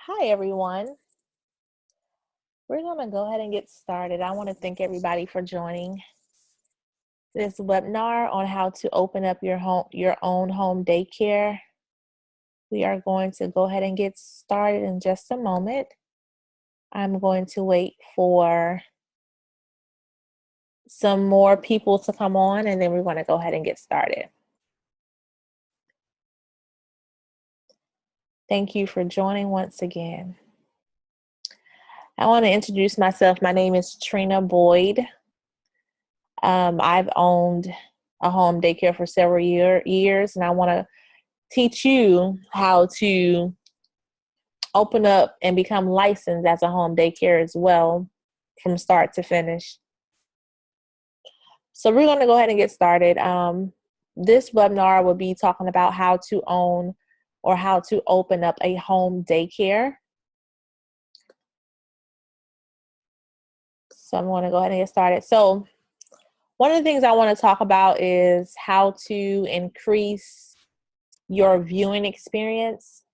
Hi, everyone. We're going to go ahead and get started. I want to thank everybody for joining this webinar on how to open up your own home daycare. We are going to go ahead and get started in just a moment. I'm going to wait for some more people to come on, and then we're going to go ahead and get started. Thank you for joining once again. I want to introduce myself. My name is Trina Boyd. I've owned a home daycare for several years, and I want to teach you how to open up and become licensed as a home daycare as well from start to finish. So we're going to go ahead and get started. This webinar will be talking about how to own or how to open up a home daycare. So I'm going to go ahead and get started. So one of the things I want to talk about is how to increase your viewing experience.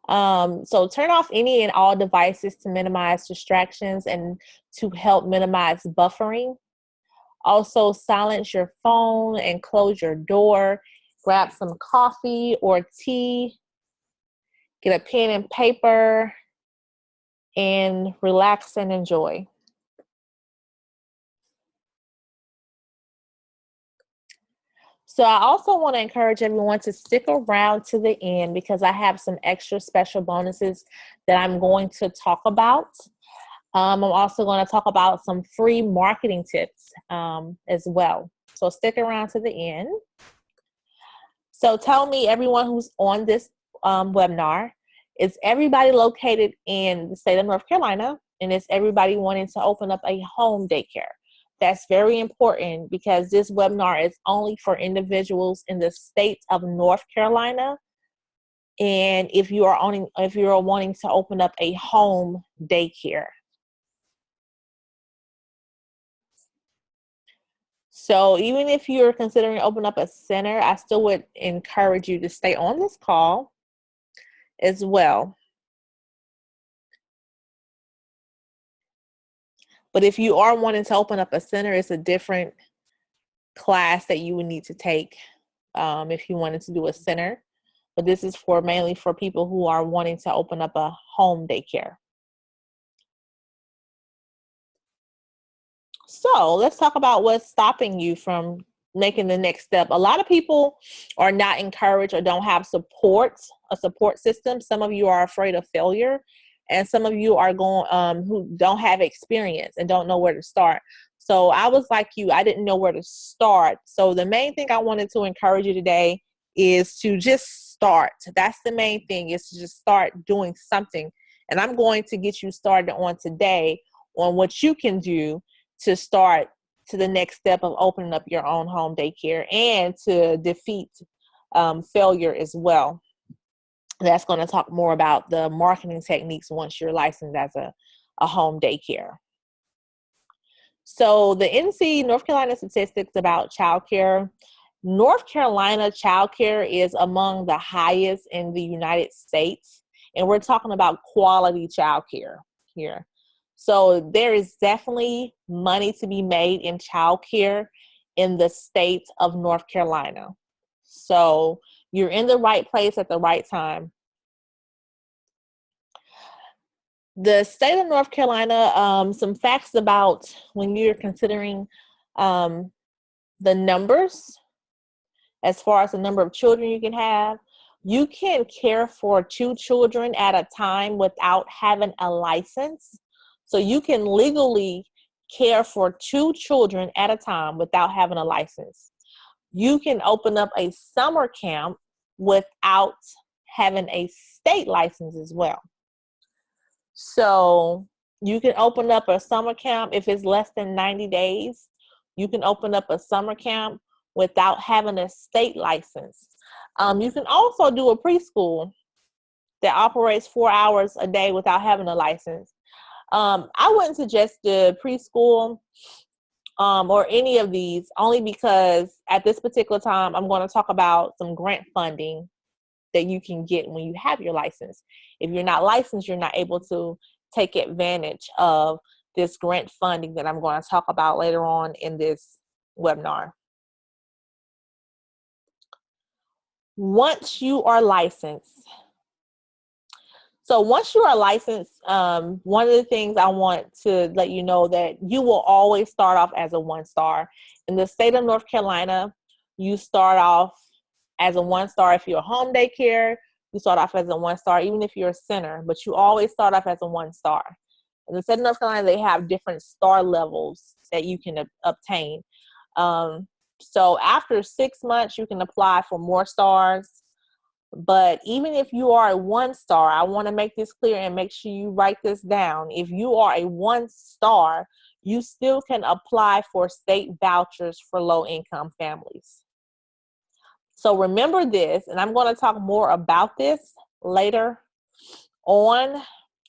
So turn off any and all devices to minimize distractions and to help minimize buffering. Also, silence your phone and close your door. Grab some coffee or tea. Get a pen and paper and relax and enjoy. So I also want to encourage everyone to stick around to the end because I have some extra special bonuses that I'm going to talk about. I'm also going to talk about some free marketing tips as well. So stick around to the end. So tell me, everyone who's on this webinar, is everybody located in the state of North Carolina? And is everybody wanting to open up a home daycare? That's very important because this webinar is only for individuals in the state of North Carolina. And if you are wanting to open up a home daycare. So even if you're considering opening up a center, I still would encourage you to stay on this call as well. But if you are wanting to open up a center, it's a different class that you would need to take if you wanted to do a center. But this is mainly for people who are wanting to open up a home daycare. So let's talk about what's stopping you from making the next step. A lot of people are not encouraged or don't have a support system. Some of you are afraid of failure, and some of you are who don't have experience and don't know where to start. So I was like you, I didn't know where to start. So the main thing I wanted to encourage you today is to just start. That's the main thing, is to just start doing something. And I'm going to get you started on today on what you can do to start to the next step of opening up your own home daycare and to defeat failure as well. That's going to talk more about the marketing techniques once you're licensed as a home daycare. So the NC North Carolina statistics about childcare. North Carolina childcare is among the highest in the United States, and we're talking about quality childcare here. So there is definitely money to be made in childcare in the state of North Carolina. So you're in the right place at the right time. The state of North Carolina, some facts about when you're considering the numbers, as far as the number of children you can have. You can care for 2 children at a time without having a license. So you can legally care for 2 children at a time without having a license. You can open up a summer camp without having a state license as well. So you can open up a summer camp if it's less than 90 days. You can open up a summer camp without having a state license. You can also do a preschool that operates 4 hours a day without having a license. I wouldn't suggest the preschool or any of these, only because at this particular time, I'm going to talk about some grant funding that you can get when you have your license. If you're not licensed, you're not able to take advantage of this grant funding that I'm going to talk about later on in this webinar. Once you are licensed, once you are licensed, one of the things I want to let you know that you will always start off as a 1-star. In the state of North Carolina, you start off as a 1-star. If you're a home daycare, you start off as a 1-star, even if you're a center, but you always start off as a 1-star. In the state of North Carolina, they have different star levels that you can obtain. So after 6 months, you can apply for more stars. But even if you are a 1-star, I want to make this clear and make sure you write this down. If you are a 1-star, you still can apply for state vouchers for low-income families. So remember this, and I'm going to talk more about this later on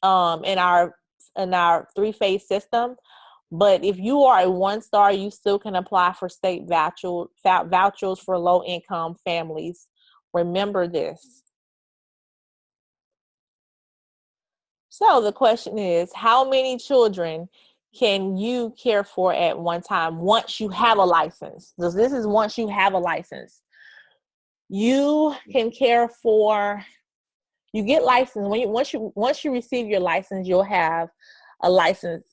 in our 3-phase system. But if you are a 1-star, you still can apply for state vouchers for low-income families. Remember this. So the question is, how many children can you care for at one time once you have a license? So this is once you have a license. You can care for, you get licensed. Once you receive your license, you'll have a license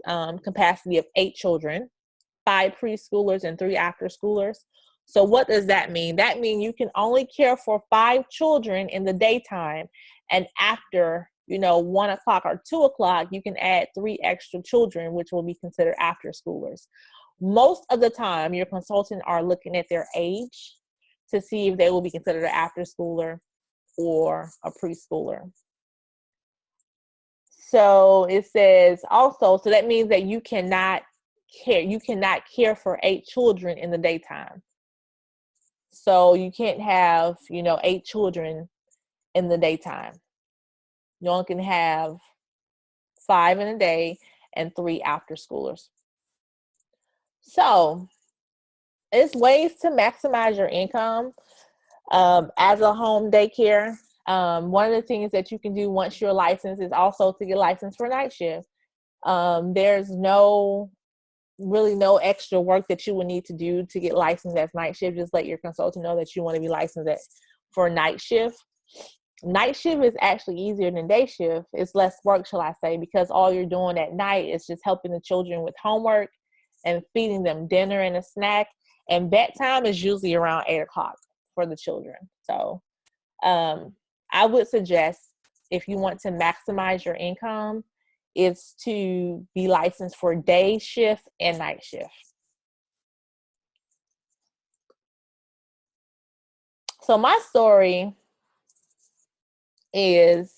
capacity of 8 children, 5 preschoolers and 3 after schoolers. So what does that mean? That means you can only care for 5 children in the daytime, and after 1 o'clock or 2 o'clock, you can add 3 extra children, which will be considered after schoolers. Most of the time, your consultant are looking at their age to see if they will be considered an after schooler or a preschooler. So it says also, so that means that you cannot care for 8 children in the daytime. So you can't have, 8 children in the daytime. You only can have 5 in a day and 3 after schoolers. So it's ways to maximize your income as a home daycare. One of the things that you can do once you're licensed is also to get licensed for night shift. There's really no extra work that you would need to do to get licensed as night shift. Just let your consultant know that you want to be licensed for night shift. Night shift is actually easier than day shift. It's less work, shall I say, because all you're doing at night is just helping the children with homework and feeding them dinner and a snack. And bedtime is usually around 8 o'clock for the children. So I would suggest, if you want to maximize your income, is to be licensed for day shift and night shift. So my story is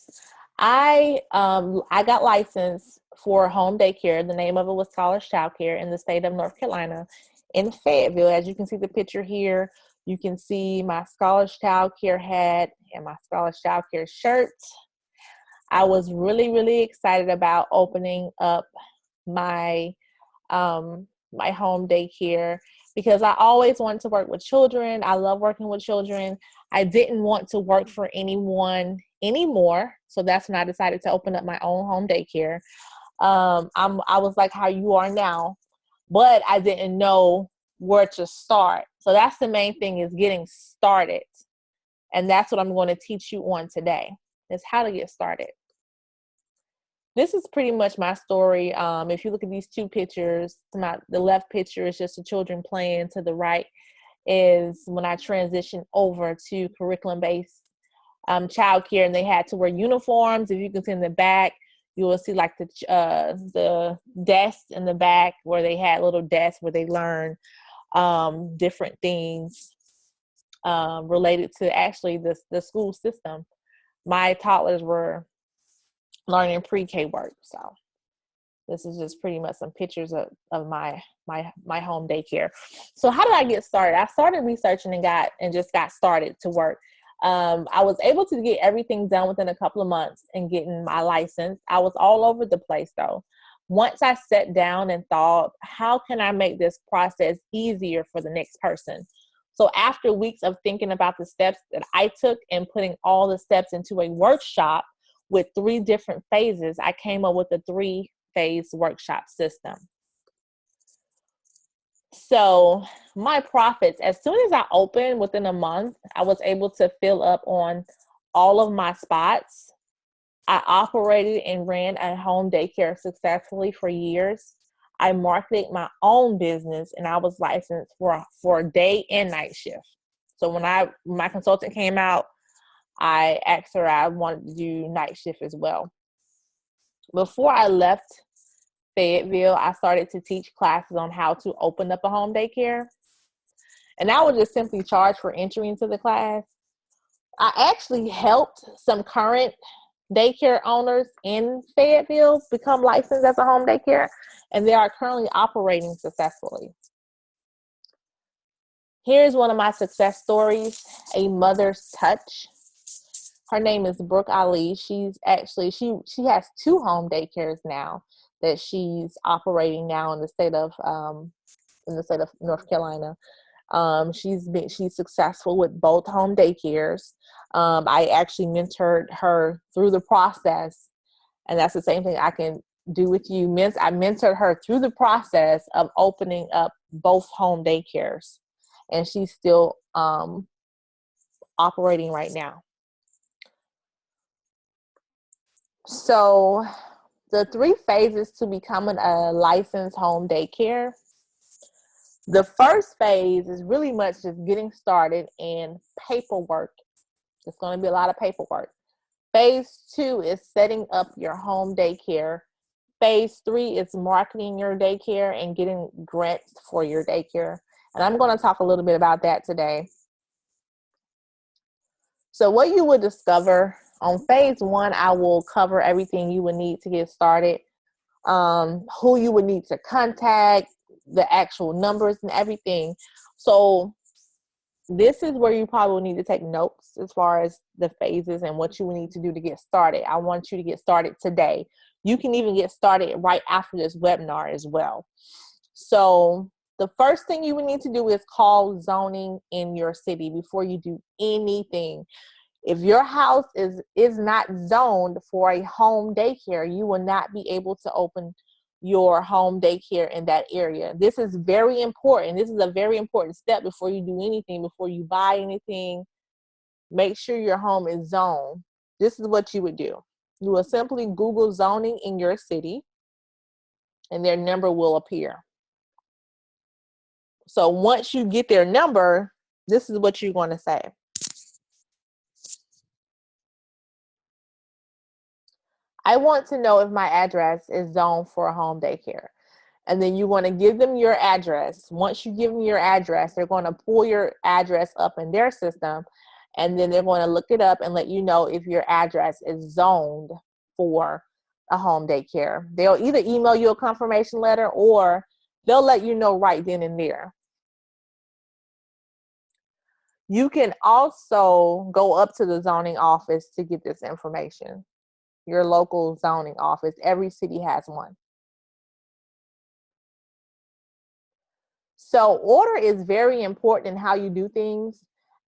I got licensed for home daycare. The name of it was College Child Care in the state of North Carolina in Fayetteville. As you can see the picture here, you can see my College Child Care hat and my College Child Care shirt. I was really, really excited about opening up my my home daycare because I always wanted to work with children. I love working with children. I didn't want to work for anyone anymore, so that's when I decided to open up my own home daycare. I was like how you are now, but I didn't know where to start. So that's the main thing, is getting started, and that's what I'm going to teach you on today, is how to get started. This is pretty much my story. If you look at these 2 pictures, the left picture is just the children playing. To the right is when I transitioned over to curriculum-based childcare, and they had to wear uniforms. If you can see in the back, you will see like the desks in the back where they had little desks where they learn different things related to actually the school system. My toddlers were learning pre-K work. So this is just pretty much some pictures of my home daycare. So how did I get started? I started researching and just got started to work. I was able to get everything done within a couple of months and getting my license. I was all over the place though. Once I sat down and thought, how can I make this process easier for the next person? So after weeks of thinking about the steps that I took and putting all the steps into a workshop with 3 different phases, I came up with a 3-phase workshop system. So my profits, as soon as I opened, within a month, I was able to fill up on all of my spots. I operated and ran a home daycare successfully for years. I marketed my own business, and I was licensed for day and night shift. So when my consultant came out, I asked her I wanted to do night shift as well. Before I left Fayetteville, I started to teach classes on how to open up a home daycare. And I would just simply charge for entry into the class. I actually helped some current daycare owners in Fayetteville become licensed as a home daycare, and they are currently operating successfully. Here's one of my success stories, a mother's touch. Her name is Brooke Ali. She's actually, she has 2 home daycares now that she's operating now in the state of North Carolina. She's successful with both home daycares. I actually mentored her through the process, and that's the same thing I can do with you. I mentored her through the process of opening up both home daycares, and she's still operating right now. So the 3 phases to becoming a licensed home daycare. The first phase is really much just getting started and paperwork. It's going to be a lot of paperwork. Phase 2 is setting up your home daycare. Phase 3 is marketing your daycare and getting grants for your daycare. And I'm going to talk a little bit about that today. So what you would discover on phase 1, I will cover everything you would need to get started, who you would need to contact, the actual numbers and everything. So this is where you probably need to take notes as far as the phases and what you will need to do to get started. I want you to get started today. You can even get started right after this webinar as well. So the first thing you would need to do is call zoning in your city before you do anything. If your house is not zoned for a home daycare, you will not be able to open your home daycare in that area. This is very important. This is a very important step before you do anything, before you buy anything. Make sure your home is zoned. This is what you would do. You will simply Google zoning in your city, and their number will appear. So once you get their number, this is what you're going to say. I want to know if my address is zoned for a home daycare. And then you want to give them your address. Once you give them your address, they're going to pull your address up in their system, and then they're going to look it up and let you know if your address is zoned for a home daycare. They'll either email you a confirmation letter or they'll let you know right then and there. You can also go up to the zoning office to get this information. Your local zoning office. Every city has one. So order is very important in how you do things.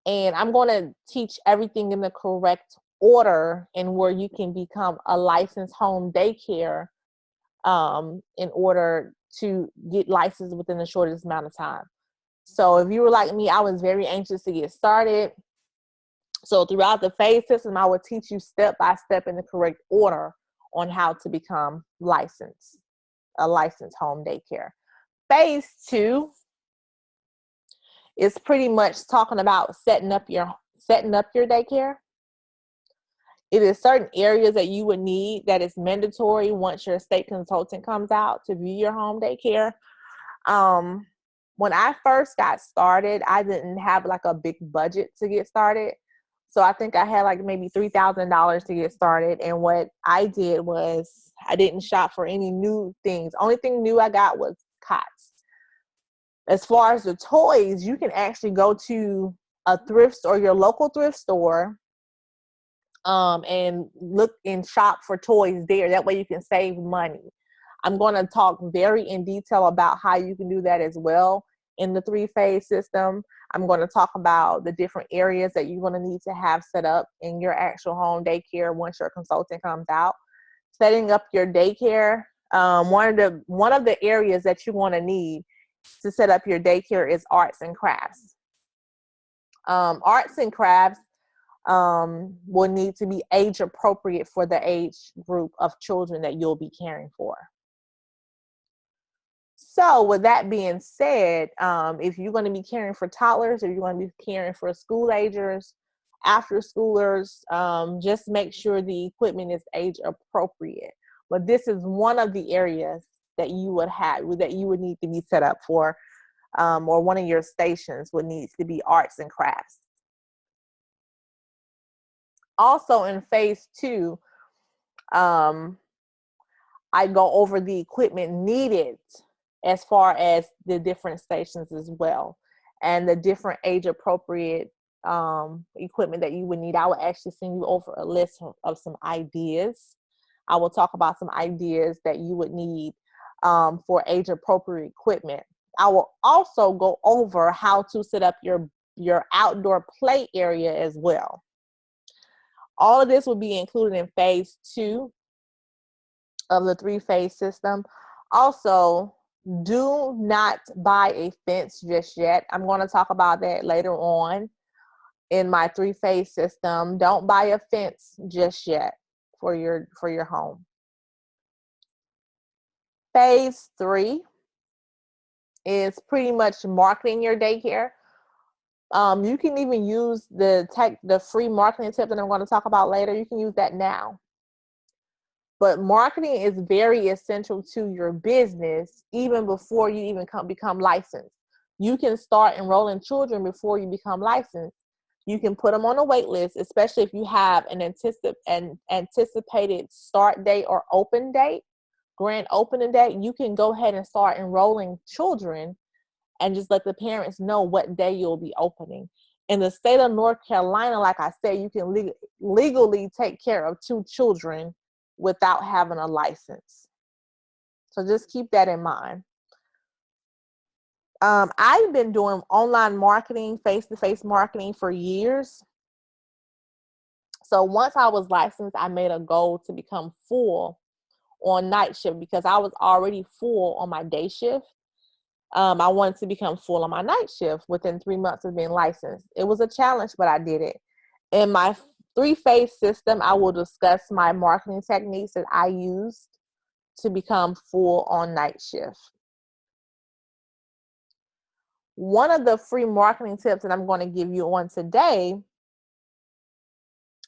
And I'm going to teach everything in the correct order and where you can become a licensed home daycare in order to get licensed within the shortest amount of time. So if you were like me, I was very anxious to get started. So throughout the phase system, I would teach you step by step in the correct order on how to become licensed, a licensed home daycare. Phase 2 is pretty much talking about setting up your daycare. It is certain areas that you would need that is mandatory once your state consultant comes out to view your home daycare. When I first got started, I didn't have like a big budget to get started. So I think I had like maybe $3,000 to get started. And what I did was I didn't shop for any new things. Only thing new I got was cots. As far as the toys, you can actually go to a thrift store, your local thrift store, and look and shop for toys there. That way you can save money. I'm going to talk very in detail about how you can do that as well in the three-phase system. I'm going to talk about the different areas that you're going to need to have set up in your actual home daycare once your consultant comes out. Setting up your daycare. One of the areas that you want to need to set up your daycare is arts and crafts. Arts and crafts will need to be age appropriate for the age group of children that you'll be caring for. So with that being said, if you're going to be caring for toddlers, or you're going to be caring for school agers, after schoolers, just make sure the equipment is age appropriate. But this is one of the areas that you would need to be set up for, or one of your stations would need to be arts and crafts. Also in phase 2, I go over the equipment needed as far as the different stations as well, and the different age appropriate equipment that you would need. I will actually send you over a list of some ideas. I will talk about some ideas that you would need for age appropriate equipment. I will also go over how to set up your outdoor play area as well. All of this will be included in phase 2 of the three-phase system. Also, do not buy a fence just yet. I'm going to talk about that later on in my three-phase system. Don't buy a fence just yet for your home. Phase 3 is pretty much marketing your daycare. You can even use the free marketing tip that I'm going to talk about later. You can use that now. But marketing is very essential to your business even before you even become licensed. You can start enrolling children before you become licensed. You can put them on a wait list, especially if you have an anticipated start date or open date, grand opening date. You can go ahead and start enrolling children and just let the parents know what day you'll be opening. In the state of North Carolina, like I said, you can legally take care of 2 children without having a license. So just keep that in mind. I've been doing online marketing, face-to-face marketing for years. So once I was licensed, I made a goal to become full on night shift because I was already full on my day shift. I wanted to become full on my night shift within 3 months of being licensed. It was a challenge, but I did it. In my three-phase system, I will discuss my marketing techniques that I used to become full on night shift. One of the free marketing tips that I'm going to give you on today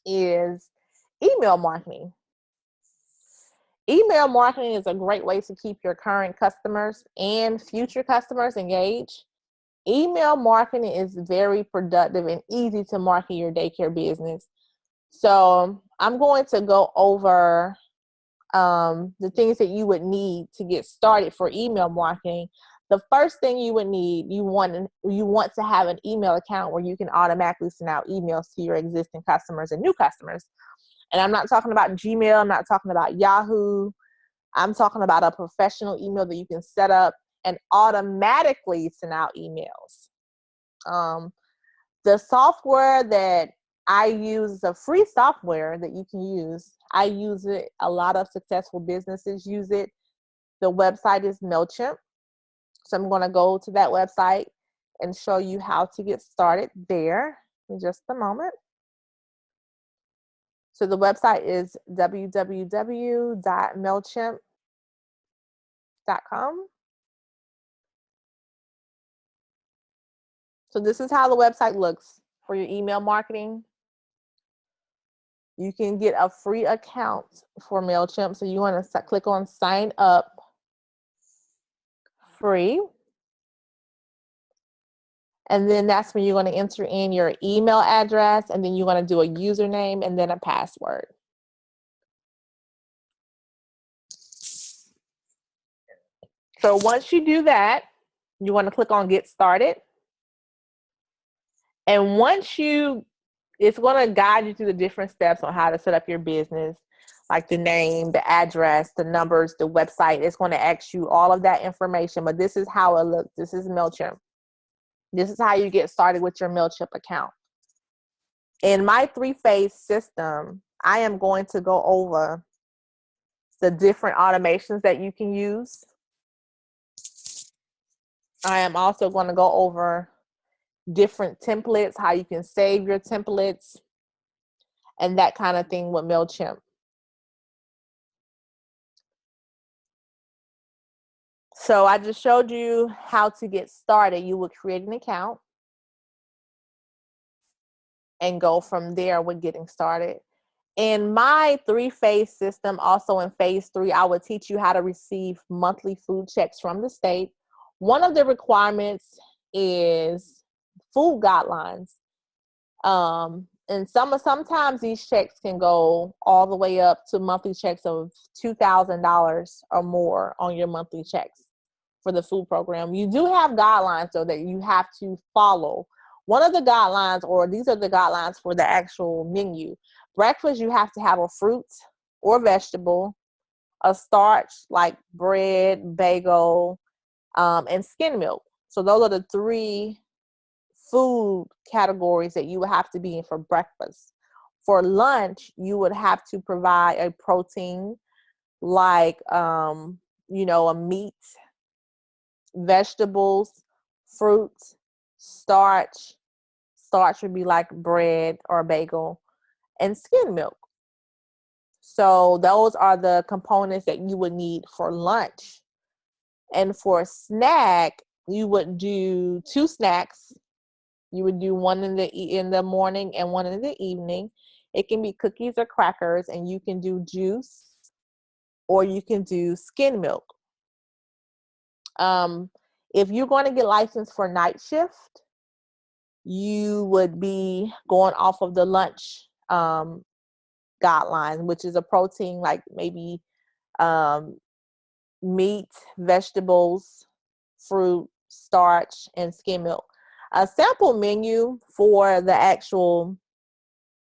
is email marketing. Email marketing is a great way to keep your current customers and future customers engaged. Email marketing is very productive and easy to market your daycare business. So I'm going to go over the things that you would need to get started for email marketing. The first thing you would need, you want to have an email account where you can automatically send out emails to your existing customers and new customers. And I'm not talking about Gmail. I'm not talking about Yahoo. I'm talking about a professional email that you can set up and automatically send out emails. The software that I use is a free software that you can use. I use it. A lot of successful businesses use it. The website is MailChimp. So I'm going to go to that website and show you how to get started there in just a moment. So the website is www.mailchimp.com. So this is how the website looks for your email marketing. You can get a free account for MailChimp. So you want to click on sign up free. And then that's when you're going to enter in your email address, and then you're going to do a username and then a password. So once you do that, you want to click on get started. And it's going to guide you through the different steps on how to set up your business, like the name, the address, the numbers, the website. It's going to ask you all of that information, but this is how it looks. This is MailChimp. This is how you get started with your MailChimp account. In my 3-phase system, I am going to go over the different automations that you can use. I am also going to go over different templates, how you can save your templates, and that kind of thing with MailChimp. So I just showed you how to get started. You would create an account and go from there with getting started. In my 3-phase system, also in phase 3, I would teach you how to receive monthly food checks from the state. One of the requirements is food guidelines. And sometimes these checks can go all the way up to monthly checks of $2,000 or more on your monthly checks for the food program. You do have guidelines though that you have to follow. One of the guidelines, or these are the guidelines for the actual menu. Breakfast, you have to have a fruit or vegetable, a starch like bread, bagel, and skim milk. So those are the 3 food categories that you would have to be in for breakfast. For lunch, you would have to provide a protein like, a meat, vegetables, fruit, starch. Starch would be like bread or bagel, and skim milk. So those are the components that you would need for lunch. And for a snack, you would do 2 snacks. You would do one in the morning and one in the evening. It can be cookies or crackers, and you can do juice or you can do skim milk. If you're going to get licensed for night shift, you would be going off of the lunch guideline, which is a protein like maybe meat, vegetables, fruit, starch, and skim milk. A sample menu for the actual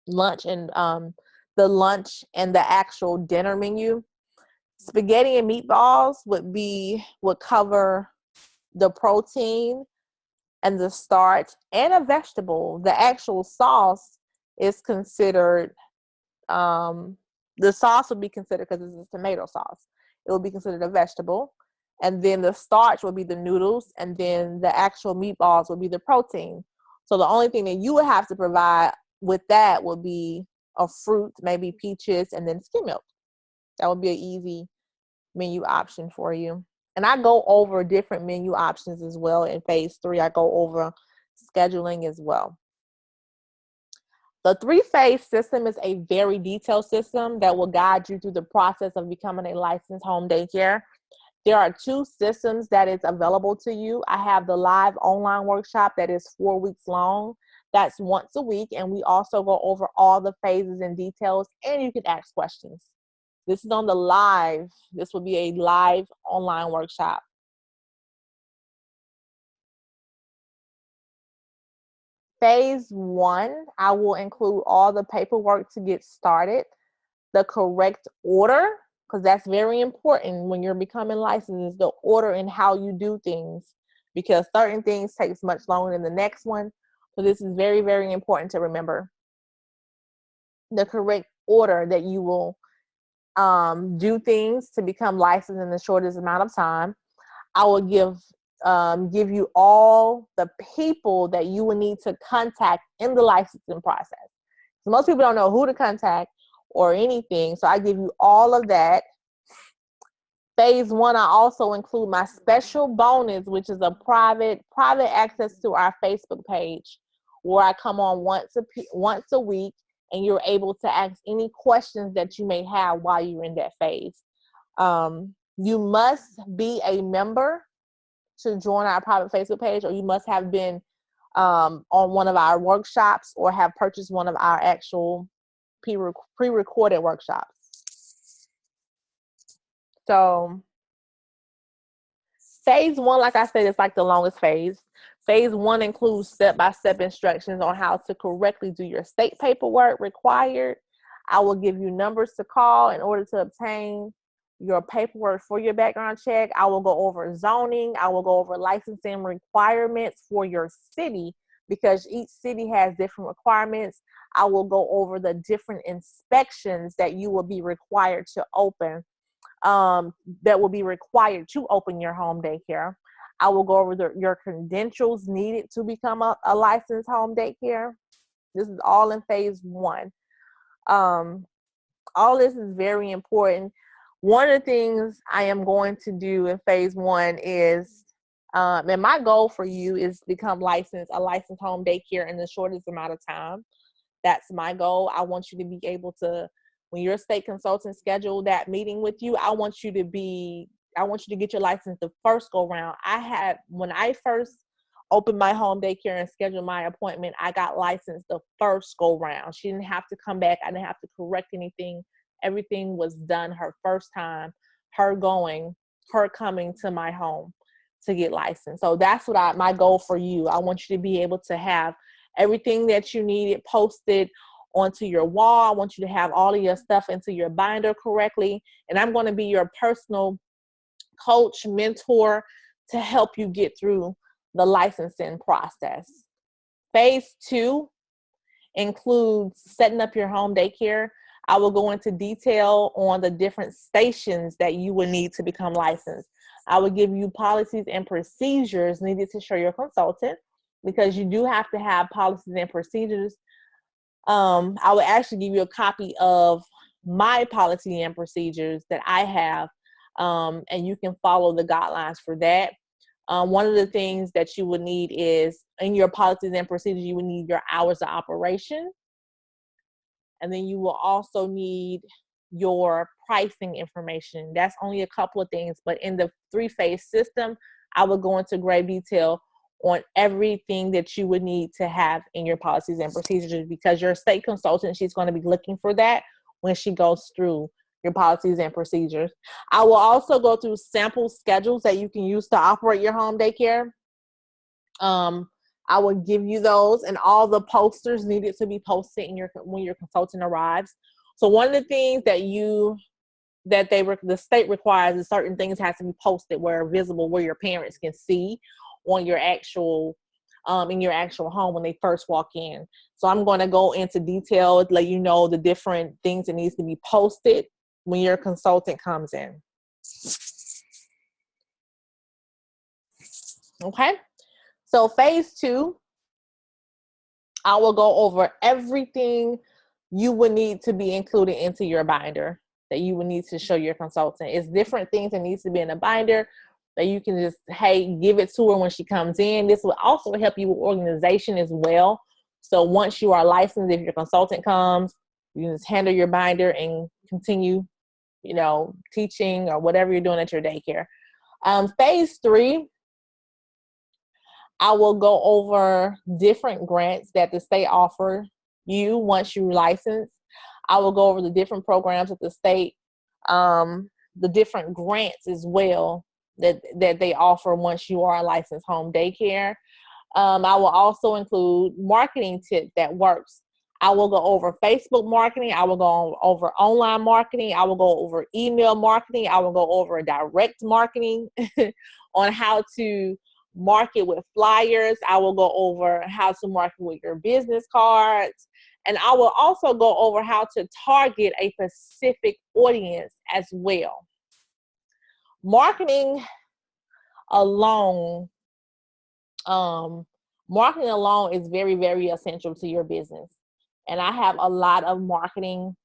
lunch and the actual dinner menu. Spaghetti and meatballs would cover the protein and the starch and a vegetable. The actual sauce is considered, the sauce would be considered, because it's a tomato sauce, it would be considered a vegetable. And then the starch would be the noodles, and then the actual meatballs would be the protein. So the only thing that you would have to provide with that would be a fruit, maybe peaches, and then skim milk. That would be an easy menu option for you. And I go over different menu options as well in phase 3. I go over scheduling as well. The 3-phase system is a very detailed system that will guide you through the process of becoming a licensed home daycare. There are 2 systems that is available to you. I have the live online workshop that is 4 weeks long. That's once a week. And we also go over all the phases and details, and you can ask questions. This is on the live. This will be a live online workshop. Phase 1, I will include all the paperwork to get started, the correct order, because that's very important when you're becoming licensed, is the order and how you do things, because certain things takes much longer than the next one. So this is very, very important to remember. The correct order that you will do things to become licensed in the shortest amount of time. I will give you all the people that you will need to contact in the licensing process. So most people don't know who to contact or anything, so I give you all of that. Phase 1, I also include my special bonus, which is a private access to our Facebook page, where I come on once a week, and you're able to ask any questions that you may have while you're in that phase. You must be a member to join our private Facebook page, or you must have been on one of our workshops or have purchased one of our actual pre-recorded workshops. So phase 1, like I said, is like the longest phase. Phase 1 includes step-by-step instructions on how to correctly do your state paperwork required. I will give you numbers to call in order to obtain your paperwork for your background check. I will go over zoning. I will go over licensing requirements for your city, because each city has different requirements. I will go over the different inspections that you will be required to open, that will be required to open your home daycare. I will go over your credentials needed to become a licensed home daycare. This is all in phase 1. All this is very important. One of the things I am going to do in phase 1 is, and my goal for you is to become a licensed home daycare in the shortest amount of time. That's my goal. I want you to be able to, when your state consultant schedule that meeting with you, I want you to get your license the first go round. When I first opened my home daycare and scheduled my appointment, I got licensed the first go round. She didn't have to come back. I didn't have to correct anything. Everything was done her first time, her coming to my home to get licensed. So that's what my goal for you. I want you to be able to have everything that you needed posted onto your wall. I want you to have all of your stuff into your binder correctly. And I'm going to be your personal coach, mentor, to help you get through the licensing process. Phase 2 includes setting up your home daycare. I will go into detail on the different stations that you will need to become licensed. I will give you policies and procedures needed to show your consultant, because you do have to have policies and procedures. I will actually give you a copy of my policy and procedures that I have, and you can follow the guidelines for that. One of the things that you would need is, in your policies and procedures, you would need your hours of operation. And then you will also need your pricing information. That's only a couple of things, but in the 3-phase system, I will go into great detail on everything that you would need to have in your policies and procedures, because your state consultant, she's going to be looking for that when she goes through your policies and procedures. I will also go through sample schedules that you can use to operate your home daycare. I will give you those, and all the posters needed to be posted when your consultant arrives. So one of the things the state requires is certain things have to be posted where visible, where your parents can see on your actual in your actual home when they first walk in. So I'm going to go into detail, let you know the different things that needs to be posted when your consultant comes in. Okay. So phase 2, I will go over everything you would need to be included into your binder that you would need to show your consultant. It's different things that needs to be in a binder that you can just, give it to her when she comes in. This will also help you with organization as well. So once you are licensed, if your consultant comes, you can just handle your binder and continue, teaching or whatever you're doing at your daycare. Phase 3, I will go over different grants that the state offer you once you license. I will go over the different programs at the state, the different grants as well that they offer once you are a licensed home daycare. I will also include marketing tips that works. I will go over Facebook marketing. I will go over online marketing. I will go over email marketing. I will go over direct marketing on how to market with flyers. I will go over how to market with your business cards. And I will also go over how to target a specific audience as well. Marketing alone is very, very essential to your business. And I have a lot of marketing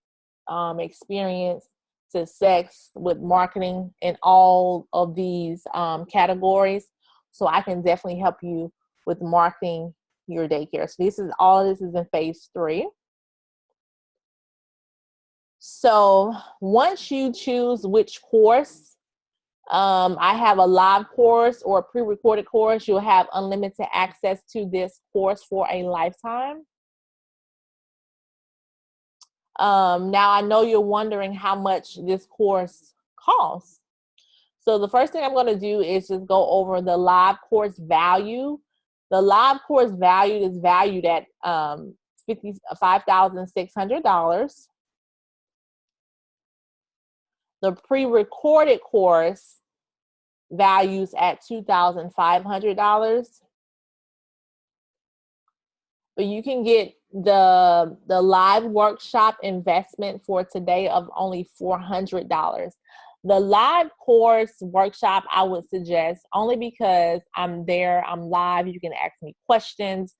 experience, success with marketing in all of these categories. So I can definitely help you with marketing your daycare. So all of this is in phase 3. So once you choose which course, I have a live course or a pre-recorded course. You'll have unlimited access to this course for a lifetime. Now I know you're wondering how much this course costs. So the first thing I'm going to do is just go over the live course value. The live course value is valued at $5,600. The pre-recorded course values at $2,500. But you can get the live workshop investment for today of only $400. The live course workshop I would suggest only because I'm there, I'm live. You can ask me questions,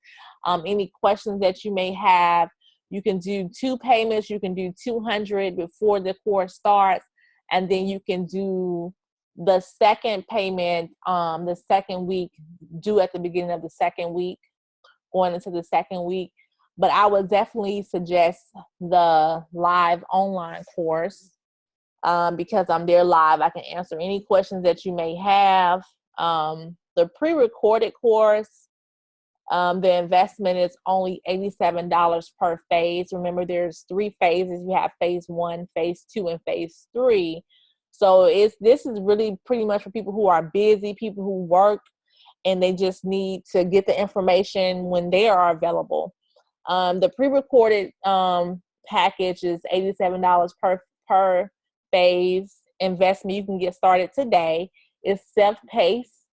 any questions that you may have. You can do 2 payments. You can do $200 before the course starts, and then you can do the second payment the second week, due at the beginning of the second week, going into the second week. But I would definitely suggest the live online course because I'm there live. I can answer any questions that you may have. The pre-recorded course, the investment is only $87 per phase. Remember, there's 3 phases. You have phase 1, phase 2, and phase 3. So this is really pretty much for people who are busy, people who work, and they just need to get the information when they are available. The pre-recorded package is $87 per phase investment. You can get started today. It's self-paced,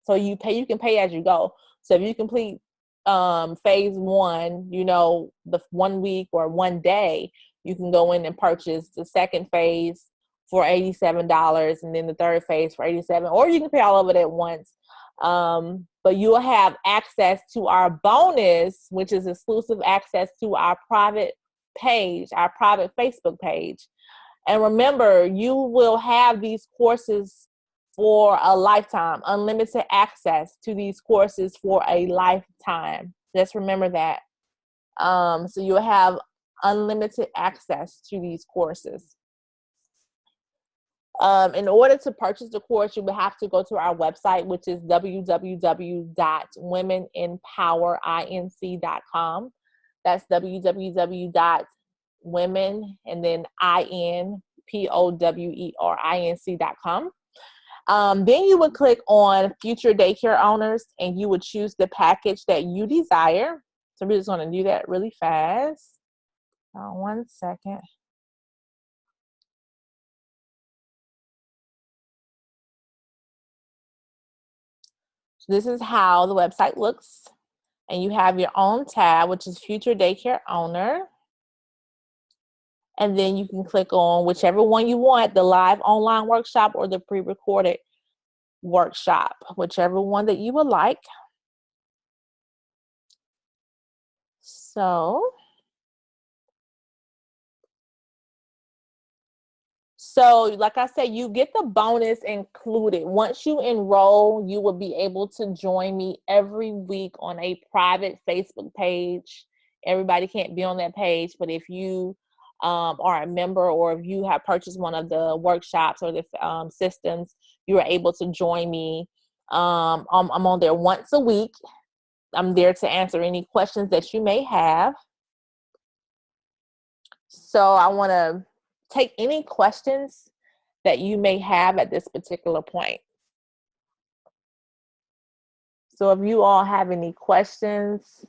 so you can pay as you go. So if you complete phase 1, the 1 week or 1 day, you can go in and purchase the second phase for $87, and then the third phase for $87, or you can pay all of it at once. But you will have access to our bonus, which is exclusive access to our private page, our private Facebook page. And remember, you will have these courses for a lifetime, unlimited access to these courses for a lifetime. Just remember that. So you'll have unlimited access to these courses. In order to purchase the course, you will have to go to our website, which is www.womenempower.com. That's www.women and then INPOWERINC.com. Then you would click on future daycare owners, and you would choose the package that you desire. So we're just going to do that really fast. 1 second. So this is how the website looks. And you have your own tab, which is future daycare owner. And then you can click on whichever one you want, the live online workshop or the pre-recorded workshop, whichever one that you would like. So like I said, you get the bonus included. Once you enroll, you will be able to join me every week on a private Facebook page. Everybody can't be on that page, but if you are a member, or if you have purchased one of the workshops or the systems, you are able to join me. I'm on there once a week. I'm there to answer any questions that you may have. So I want to take any questions that you may have at this particular point. So if you all have any questions,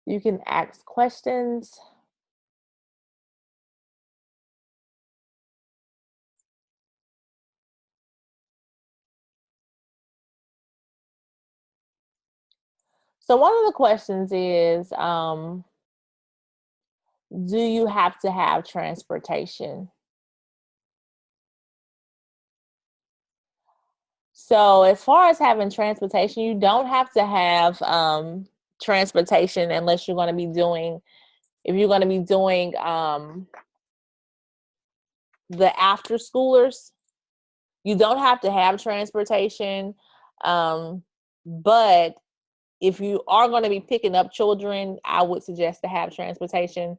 you can ask questions. So one of the questions is, do you have to have transportation? So as far as having transportation, you don't have to have transportation unless you're going to be doing, if you're going to be doing the after schoolers, you don't have to have transportation. But if you are going to be picking up children, I would suggest to have transportation.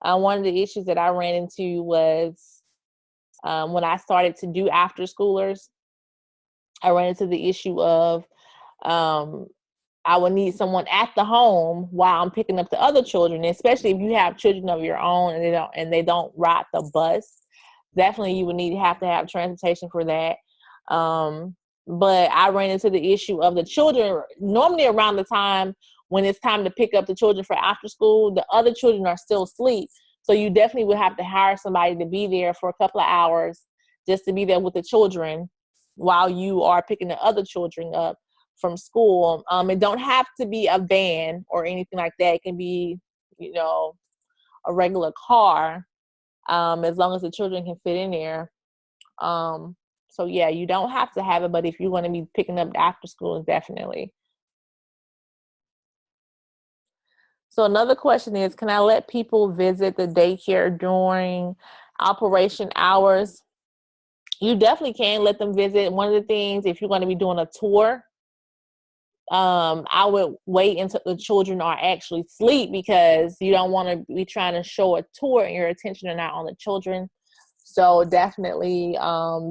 One of the issues that I ran into was when I started to do after schoolers, I ran into the issue of I would need someone at the home while I'm picking up the other children, especially if you have children of your own and they don't ride the bus. Definitely, you would have to have transportation for that. But I ran into the issue of the children. Normally, around the time when it's time to pick up the children for after school, the other children are still asleep. So you definitely would have to hire somebody to be there for a couple of hours just to be there with the children while you are picking the other children up from school. It don't have to be a van or anything like that. It can be, you know, a regular car, as long as the children can fit in there. So yeah, you don't have to have it, but if you want to be picking up after school, definitely. So another question is, can I let people visit the daycare during operation hours? You definitely can let them visit. One of the things, if you're going to be doing a tour, I would wait until the children are actually asleep, because you don't want to be trying to show a tour and your attention are not on the children. So definitely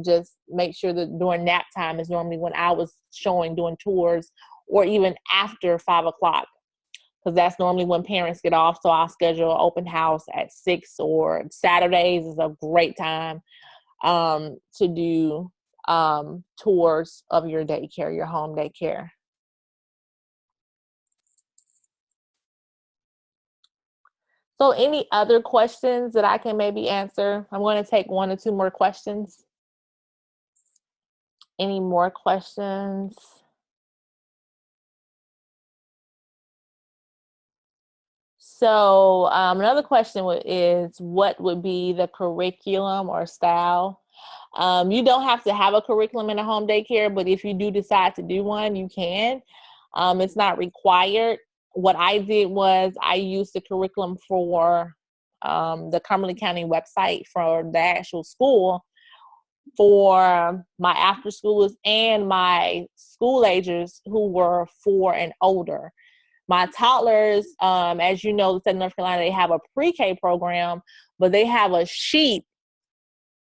just make sure that during nap time is normally when I was doing tours, or even after 5 o'clock, because that's normally when parents get off. So I'll schedule an open house at 6, or Saturdays is a great time to do tours of your daycare, your home daycare. So any other questions that I can maybe answer? I'm going to take 1 or 2 more questions. Any more questions? So another question is, what would be the curriculum or style? You don't have to have a curriculum in a home daycare, but if you do decide to do one, you can. It's not required. What I did was I used the curriculum for the Cumberland County website for the actual school for my after schoolers and my school agers who were 4 and older. My toddlers, as you know, the state of North Carolina, they have a pre-K program, but they have a sheet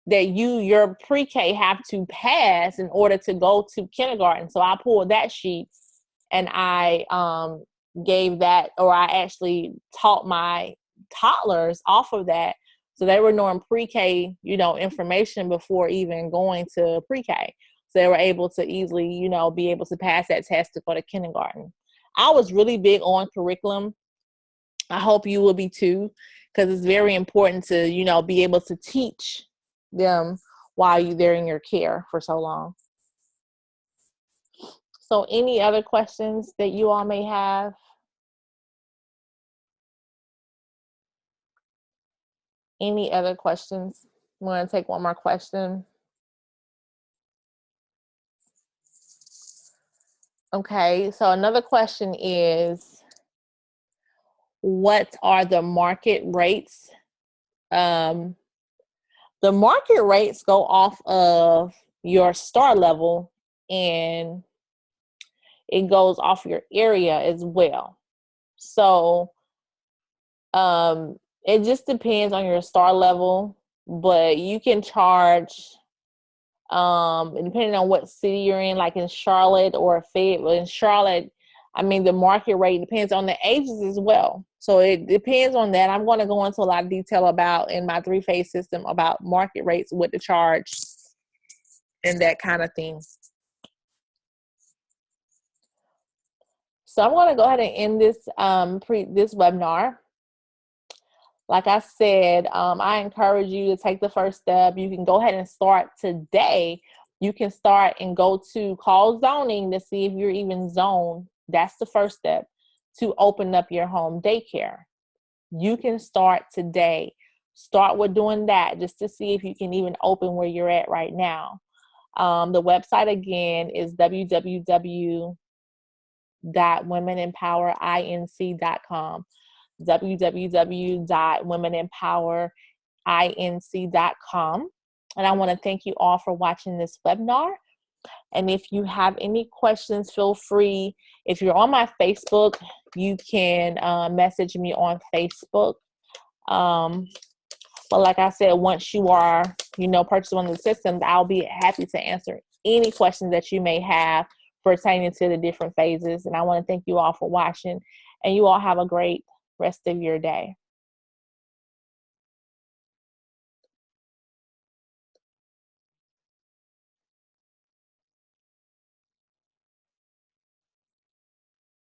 that your pre-K have to pass in order to go to kindergarten. So I pulled that sheet and I gave that, or I actually taught my toddlers off of that. So they were knowing pre-K, information before even going to pre-K. So they were able to easily, be able to pass that test to go to kindergarten. I was really big on curriculum. I hope you will be too, because it's very important to, be able to teach them while they're in your care for so long. So any other questions that you all may have? Any other questions? I'm going to take one more question. Okay, so another question is, what are the market rates? The market rates go off of your star level, and it goes off your area as well. So it just depends on your star level, but you can charge, depending on what city you're in, like in Charlotte or Fayetteville. In Charlotte, the market rate depends on the ages as well. So it depends on that. I'm going to go into a lot of detail about, in my 3-phase system, about market rates, what to charge, and that kind of thing. So I'm going to go ahead and end this this webinar. Like I said, I encourage you to take the first step. You can go ahead and start today. You can start and go to call zoning to see if you're even zoned. That's the first step to open up your home daycare. You can start today. Start with doing that just to see if you can even open where you're at right now. The website again is www.womenempowerinc.com. www.womenempowerinc.com. And I want to thank you all for watching this webinar. And if you have any questions, feel free. If you're on my Facebook, you can message me on Facebook. But like I said, once you are, purchasing one of the systems, I'll be happy to answer any questions that you may have pertaining to the different phases. And I want to thank you all for watching, and you all have a great rest of your day.